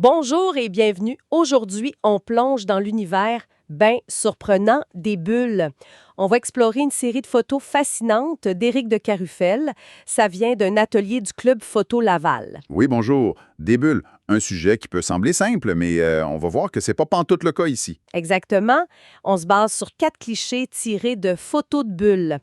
Bonjour et bienvenue. Aujourd'hui, on plonge dans l'univers bien surprenant des bulles. On va explorer une série de photos fascinantes d'Éric de Carufel. Ça vient d'un atelier du Club Photo Laval. Oui, bonjour. Des bulles, un sujet qui peut sembler simple, mais on va voir que c'est pas pantoute le cas ici. Exactement. On se base sur 4 clichés tirés de photos de bulles.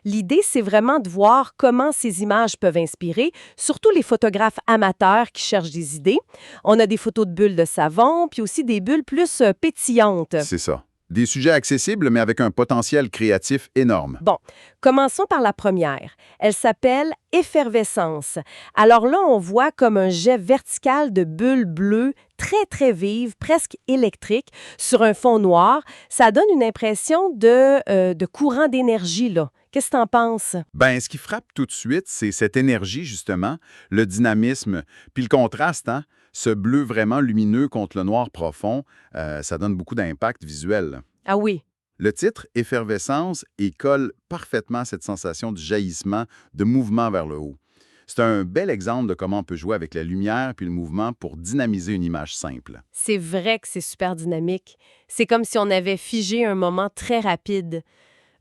L'idée, c'est vraiment de voir comment ces images peuvent inspirer, surtout les photographes amateurs qui cherchent des idées. On a des photos de bulles de savon, puis aussi des bulles plus pétillantes. C'est ça. Des sujets accessibles, mais avec un potentiel créatif énorme. Bon, commençons par la première. Elle s'appelle effervescence. Alors là, on voit comme un jet vertical de bulles bleues très vives, presque électriques, sur un fond noir. Ça donne une impression de courant d'énergie, là. Qu'est-ce que t'en penses? Ben, ce qui frappe tout de suite, c'est cette énergie, justement, le dynamisme, puis le contraste, hein? Ce bleu vraiment lumineux contre le noir profond, ça donne beaucoup d'impact visuel. Ah oui. Le titre, Effervescence, y colle parfaitement à cette sensation de jaillissement, de mouvement vers le haut. C'est un bel exemple de comment on peut jouer avec la lumière puis le mouvement pour dynamiser une image simple. C'est vrai que c'est super dynamique. C'est comme si on avait figé un moment très rapide.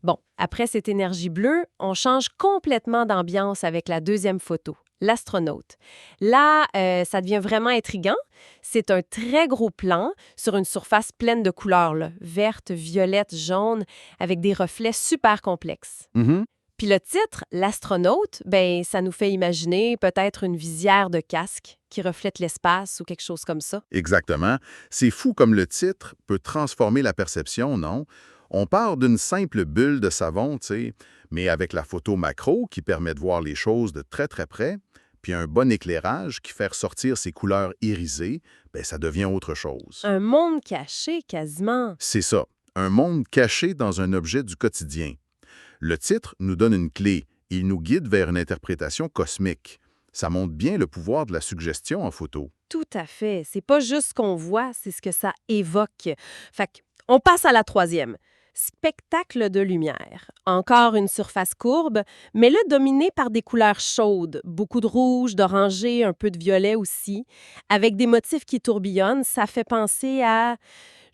Bon, après cette énergie bleue, on change complètement d'ambiance avec la deuxième photo, l'astronaute. Là, ça devient vraiment intriguant. C'est un très gros plan sur une surface pleine de couleurs, là, vertes, violettes, jaunes, avec des reflets super complexes. Mhm. Puis le titre, l'astronaute, ben ça nous fait imaginer peut-être une visière de casque qui reflète l'espace ou quelque chose comme ça. Exactement. C'est fou comme le titre peut transformer la perception, non? On part d'une simple bulle de savon, tu sais, mais avec la photo macro qui permet de voir les choses de très près, puis un bon éclairage qui fait ressortir ces couleurs irisées, ben ça devient autre chose. Un monde caché, quasiment. C'est ça, un monde caché dans un objet du quotidien. Le titre nous donne une clé, il nous guide vers une interprétation cosmique. Ça montre bien le pouvoir de la suggestion en photo. Tout à fait. C'est pas juste ce qu'on voit, c'est ce que ça évoque. Fait on passe à la troisième. Spectacle de lumière. Encore une surface courbe, mais là dominée par des couleurs chaudes. Beaucoup de rouge, d'orangé, un peu de violet aussi. Avec des motifs qui tourbillonnent, ça fait penser à,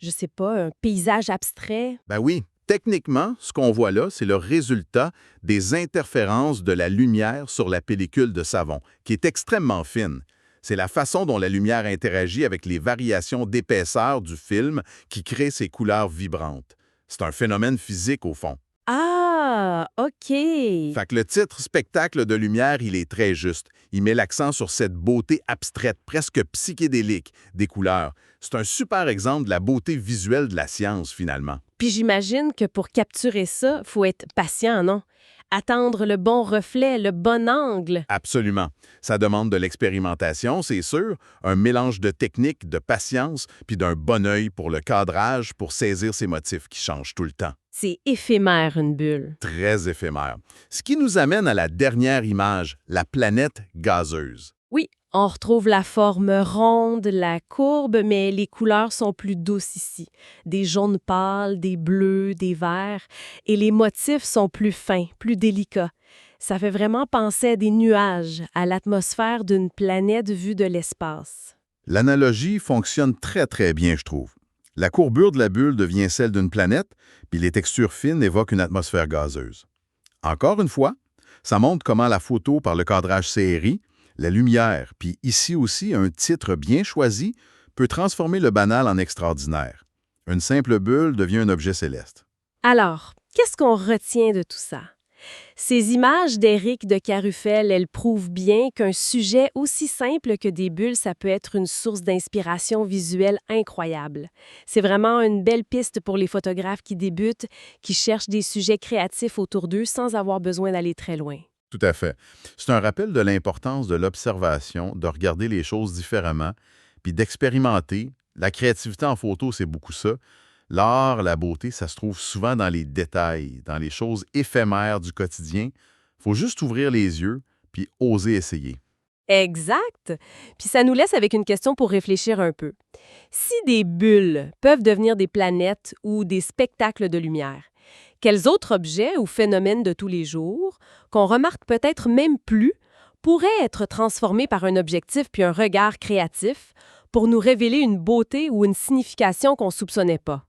je sais pas, un paysage abstrait. Ben oui, techniquement, ce qu'on voit là, c'est le résultat des interférences de la lumière sur la pellicule de savon, qui est extrêmement fine. C'est la façon dont la lumière interagit avec les variations d'épaisseur du film qui crée ces couleurs vibrantes. C'est un phénomène physique au fond. Ah, OK. Fait que le titre Spectacle de lumière, il est très juste. Il met l'accent sur cette beauté abstraite, presque psychédélique des couleurs. C'est un super exemple de la beauté visuelle de la science, finalement. Puis j'imagine que pour capturer ça, faut être patient, non? Attendre le bon reflet, le bon angle. Absolument. Ça demande de l'expérimentation, c'est sûr, un mélange de technique, de patience, puis d'un bon œil pour le cadrage, pour saisir ces motifs qui changent tout le temps. C'est éphémère, une bulle. Très éphémère. Ce qui nous amène à la dernière image, la planète gazeuse. Oui, on retrouve la forme ronde, la courbe, mais les couleurs sont plus douces ici. Des jaunes pâles, des bleus, des verts, et les motifs sont plus fins, plus délicats. Ça fait vraiment penser à des nuages, à l'atmosphère d'une planète vue de l'espace. L'analogie fonctionne très bien, je trouve. La courbure de la bulle devient celle d'une planète, puis les textures fines évoquent une atmosphère gazeuse. Encore une fois, ça montre comment la photo par le cadrage CRI, la lumière, puis ici aussi un titre bien choisi, peut transformer le banal en extraordinaire. Une simple bulle devient un objet céleste. Alors, qu'est-ce qu'on retient de tout ça? Ces images d'Éric de Carufel, elles prouvent bien qu'un sujet aussi simple que des bulles, ça peut être une source d'inspiration visuelle incroyable. C'est vraiment une belle piste pour les photographes qui débutent, qui cherchent des sujets créatifs autour d'eux sans avoir besoin d'aller très loin. Tout à fait. C'est un rappel de l'importance de l'observation, de regarder les choses différemment, puis d'expérimenter. La créativité en photo, c'est beaucoup ça. L'art, la beauté, ça se trouve souvent dans les détails, dans les choses éphémères du quotidien. Faut juste ouvrir les yeux puis oser essayer. Exact. Puis ça nous laisse avec une question pour réfléchir un peu. Si des bulles peuvent devenir des planètes ou des spectacles de lumière, quels autres objets ou phénomènes de tous les jours, qu'on remarque peut-être même plus, pourraient être transformés par un objectif puis un regard créatif pour nous révéler une beauté ou une signification qu'on soupçonnait pas.